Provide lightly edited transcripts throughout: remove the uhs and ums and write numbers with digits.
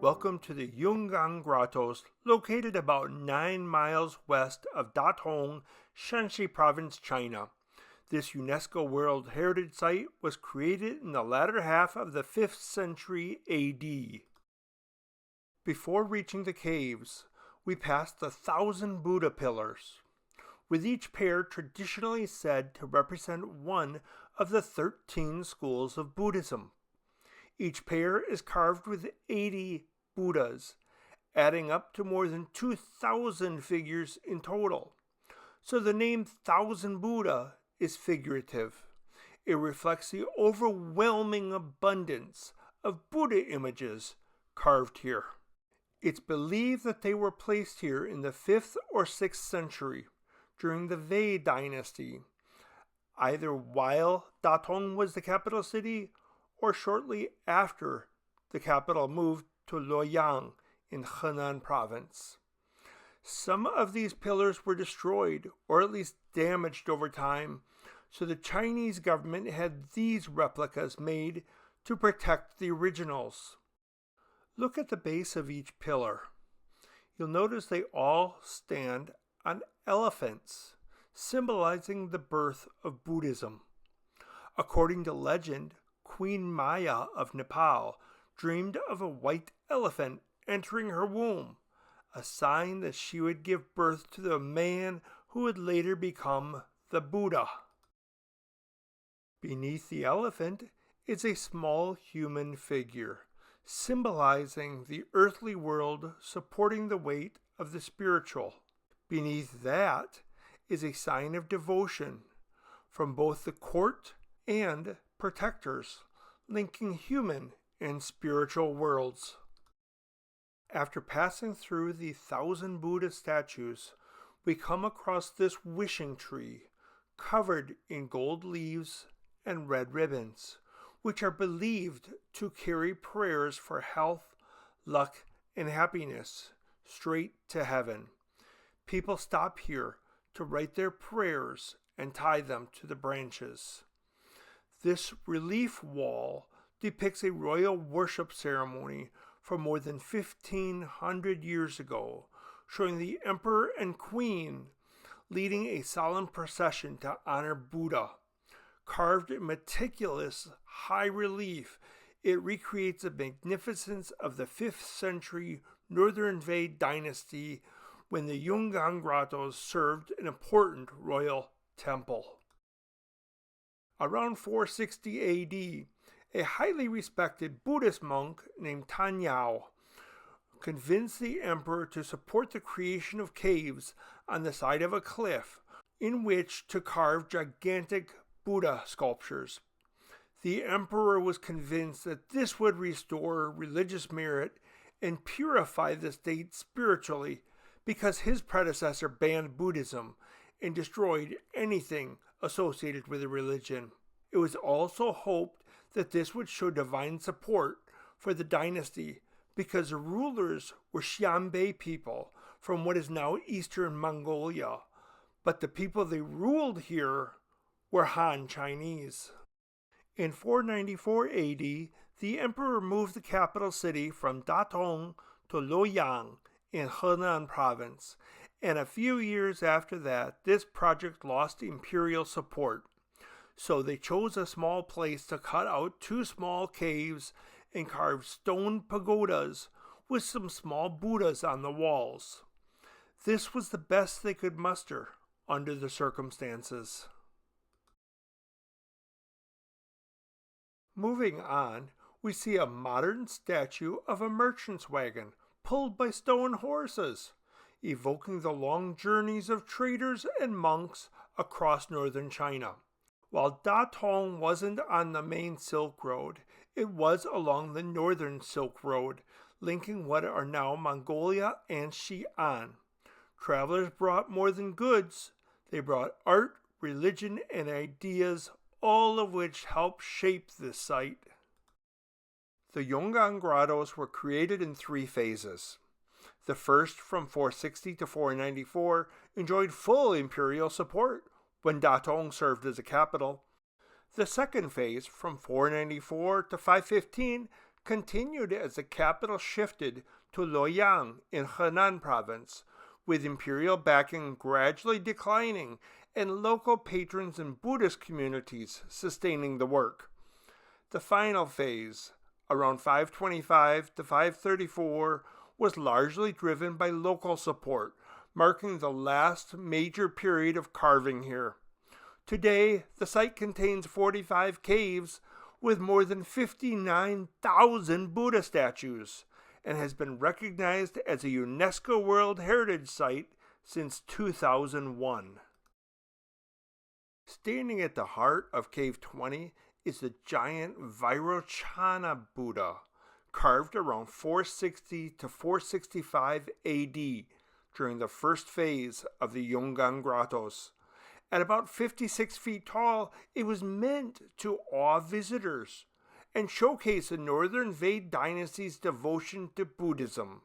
Welcome to the Yungang Grottoes, located about 9 miles west of Datong, Shanxi Province, China. This UNESCO World Heritage Site was created in the latter half of the 5th century AD. Before reaching the caves, we passed the 1,000 Buddha pillars, with each pair traditionally said to represent one of the 13 schools of Buddhism. Each pair is carved with 80 Buddhas, adding up to more than 2,000 figures in total. So the name 1,000 Buddha is figurative. It reflects the overwhelming abundance of Buddha images carved here. It's believed that they were placed here in the 5th or 6th century during the Wei Dynasty, either while Datong was the capital city or shortly after the capital moved to Luoyang in Henan Province. Some of these pillars were destroyed or at least damaged over time, so the Chinese government had these replicas made to protect the originals. Look at the base of each pillar. You'll notice they all stand on elephants, symbolizing the birth of Buddhism. According to legend, Queen Maya of Nepal dreamed of a white elephant entering her womb, a sign that she would give birth to the man who would later become the Buddha. Beneath the elephant is a small human figure, symbolizing the earthly world supporting the weight of the spiritual. Beneath that is a sign of devotion from both the court and protectors, linking human and spiritual worlds. After passing through the 1,000 Buddha statues, we come across this wishing tree covered in gold leaves and red ribbons, which are believed to carry prayers for health, luck, and happiness straight to heaven. People stop here to write their prayers and tie them to the branches. This relief wall depicts a royal worship ceremony from more than 1,500 years ago, showing the emperor and queen leading a solemn procession to honor Buddha. Carved in meticulous high relief, it recreates the magnificence of the 5th century Northern Wei Dynasty when the Yungang Grottoes served an important royal temple. Around 460 AD, a highly respected Buddhist monk named Tan Yao convinced the emperor to support the creation of caves on the side of a cliff in which to carve gigantic Buddha sculptures. The emperor was convinced that this would restore religious merit and purify the state spiritually because his predecessor banned Buddhism and destroyed anything associated with the religion. It was also hoped that this would show divine support for the dynasty because the rulers were Xianbei people from what is now eastern Mongolia, but the people they ruled here were Han Chinese. In 494 AD, the emperor moved the capital city from Datong to Luoyang in Henan Province, and a few years after that, this project lost imperial support. So they chose a small place to cut out 2 small caves and carve stone pagodas with some small Buddhas on the walls. This was the best they could muster under the circumstances. Moving on, we see a modern statue of a merchant's wagon pulled by stone horses, evoking the long journeys of traders and monks across northern China. While Datong wasn't on the main Silk Road, it was along the northern Silk Road, linking what are now Mongolia and Xi'an. Travelers brought more than goods. They brought art, religion, and ideas, all of which helped shape this site. The Yungang Grottoes were created in 3 phases. The first, from 460 to 494, enjoyed full imperial support when Datong served as a capital. The second phase, from 494 to 515, continued as the capital shifted to Luoyang in Henan Province, with imperial backing gradually declining and local patrons and Buddhist communities sustaining the work. The final phase, around 525 to 534, was largely driven by local support, marking the last major period of carving here. Today, the site contains 45 caves with more than 59,000 Buddha statues and has been recognized as a UNESCO World Heritage Site since 2001. Standing at the heart of Cave 20 is the giant Vairocana Buddha, carved around 460 to 465 AD during the first phase of the Yungang Grottoes. At about 56 feet tall, it was meant to awe visitors and showcase the Northern Wei Dynasty's devotion to Buddhism.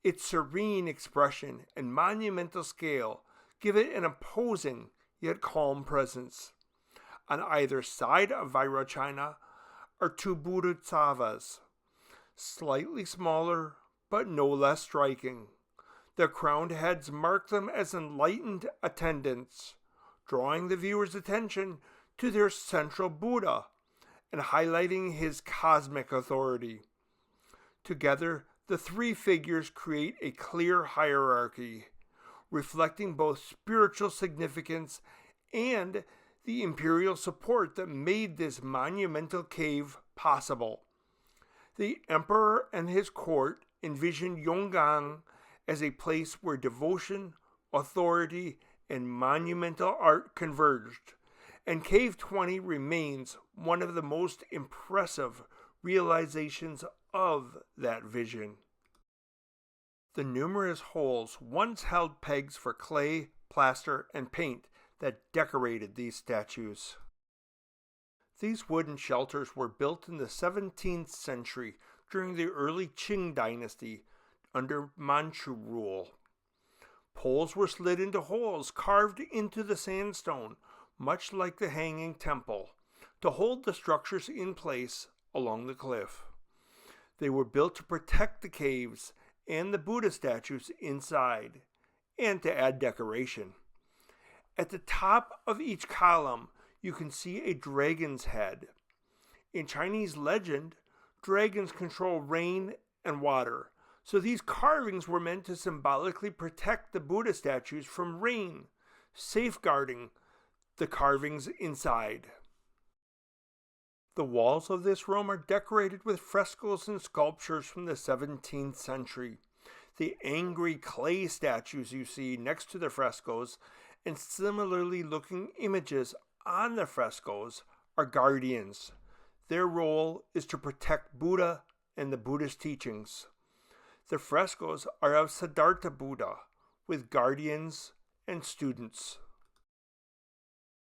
Its serene expression and monumental scale give it an imposing yet calm presence. On either side of Vairocana are two Bodhisattvas, slightly smaller but no less striking. Their crowned heads mark them as enlightened attendants, drawing the viewer's attention to their central Buddha and highlighting his cosmic authority. Together, the three figures create a clear hierarchy, reflecting both spiritual significance and the imperial support that made this monumental cave possible. The emperor and his court envisioned Yungang as a place where devotion, authority, and monumental art converged, and Cave 20 remains one of the most impressive realizations of that vision. The numerous holes once held pegs for clay, plaster, and paint that decorated these statues. These wooden shelters were built in the 17th century during the early Qing dynasty under Manchu rule. Poles were slid into holes carved into the sandstone, much like the Hanging Temple, to hold the structures in place along the cliff. They were built to protect the caves and the Buddha statues inside, and to add decoration. At the top of each column, you can see a dragon's head. In Chinese legend, dragons control rain and water, so these carvings were meant to symbolically protect the Buddha statues from rain, safeguarding the carvings inside. The walls of this room are decorated with frescoes and sculptures from the 17th century. The angry clay statues you see next to the frescoes and similarly looking images on the frescoes are guardians. Their role is to protect Buddha and the Buddhist teachings. The frescoes are of Siddhartha Buddha, with guardians and students.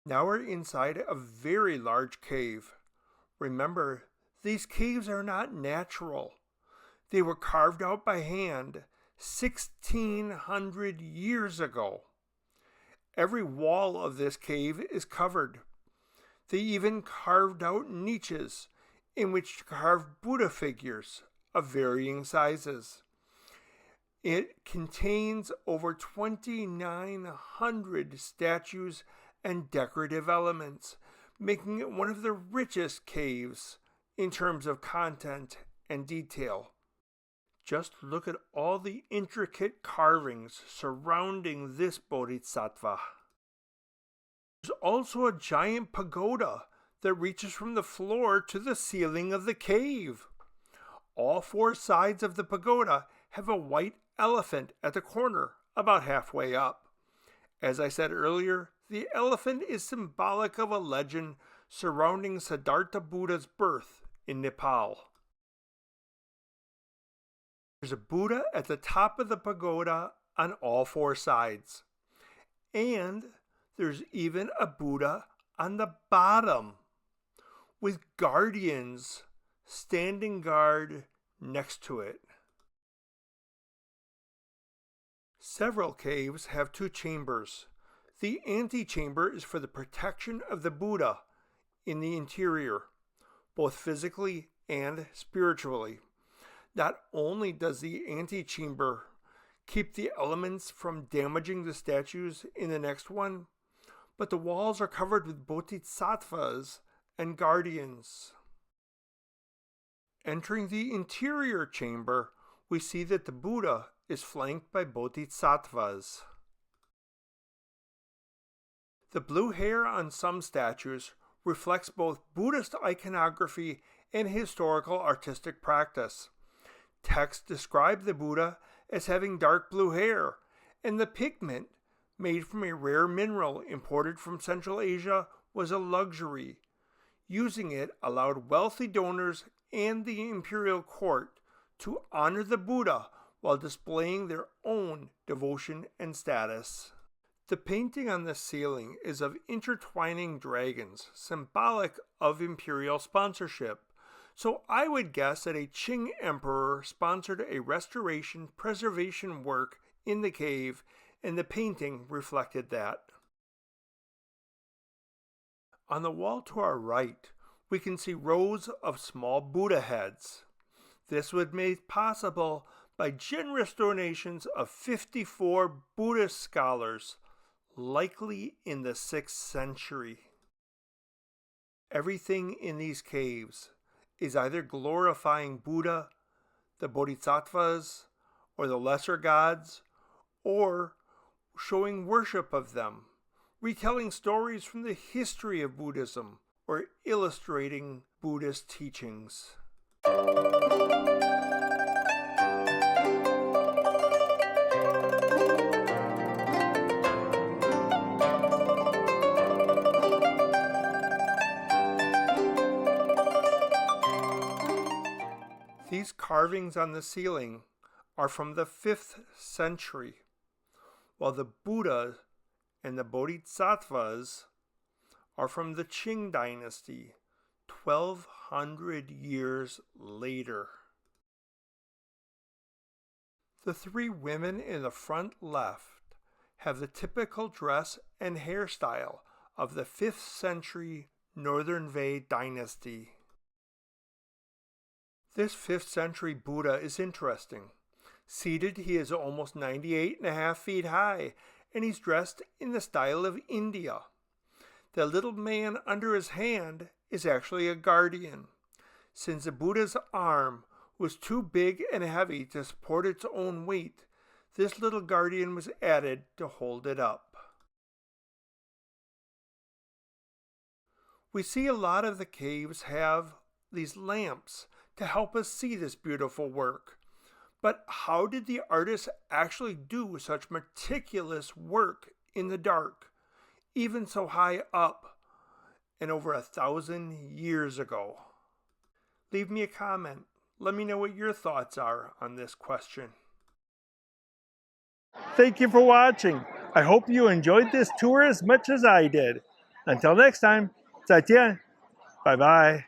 Now we're inside a very large cave. Remember, these caves are not natural. They were carved out by hand 1,600 years ago. Every wall of this cave is covered. They even carved out niches in which to carve Buddha figures of varying sizes. It contains over 2,900 statues and decorative elements, making it one of the richest caves in terms of content and detail. Just look at all the intricate carvings surrounding this bodhisattva. There's also a giant pagoda that reaches from the floor to the ceiling of the cave. All four sides of the pagoda have a white elephant at the corner, about halfway up. As I said earlier, the elephant is symbolic of a legend surrounding Siddhartha Buddha's birth in Nepal. There's a Buddha at the top of the pagoda on all four sides. And there's even a Buddha on the bottom, with guardians standing guard next to it. Several caves have two chambers. The antechamber is for the protection of the Buddha in the interior, both physically and spiritually. Not only does the antechamber keep the elements from damaging the statues in the next one, but the walls are covered with bodhisattvas and guardians. Entering the interior chamber, we see that the Buddha is flanked by bodhisattvas. The blue hair on some statues reflects both Buddhist iconography and historical artistic practice. Texts describe the Buddha as having dark blue hair, and the pigment, made from a rare mineral imported from Central Asia, was a luxury. Using it allowed wealthy donors and the imperial court to honor the Buddha while displaying their own devotion and status. The painting on the ceiling is of intertwining dragons, symbolic of imperial sponsorship. So I would guess that a Qing emperor sponsored a restoration preservation work in the cave, and the painting reflected that. On the wall to our right, we can see rows of small Buddha heads. This was made possible by generous donations of 54 Buddhist scholars, likely in the 6th century. Everything in these caves is either glorifying Buddha, the bodhisattvas, or the lesser gods, or showing worship of them, retelling stories from the history of Buddhism, or illustrating Buddhist teachings. These carvings on the ceiling are from the 5th century, while the Buddha and the bodhisattvas are from the Qing Dynasty, 1200 years later. The 3 women in the front left have the typical dress and hairstyle of the 5th century Northern Wei Dynasty. This 5th century Buddha is interesting. Seated, he is almost 98.5 feet high, and he's dressed in the style of India. The little man under his hand is actually a guardian, since the Buddha's arm was too big and heavy to support its own weight. This little guardian was added to hold it up. We see a lot of the caves have these lamps to help us see this beautiful work. But how did the artists actually do such meticulous work in the dark, even so high up and over 1,000 years ago? Leave me a comment. Let me know what your thoughts are on this question. Thank you for watching. I hope you enjoyed this tour as much as I did. Until next time, 再见. Bye-bye.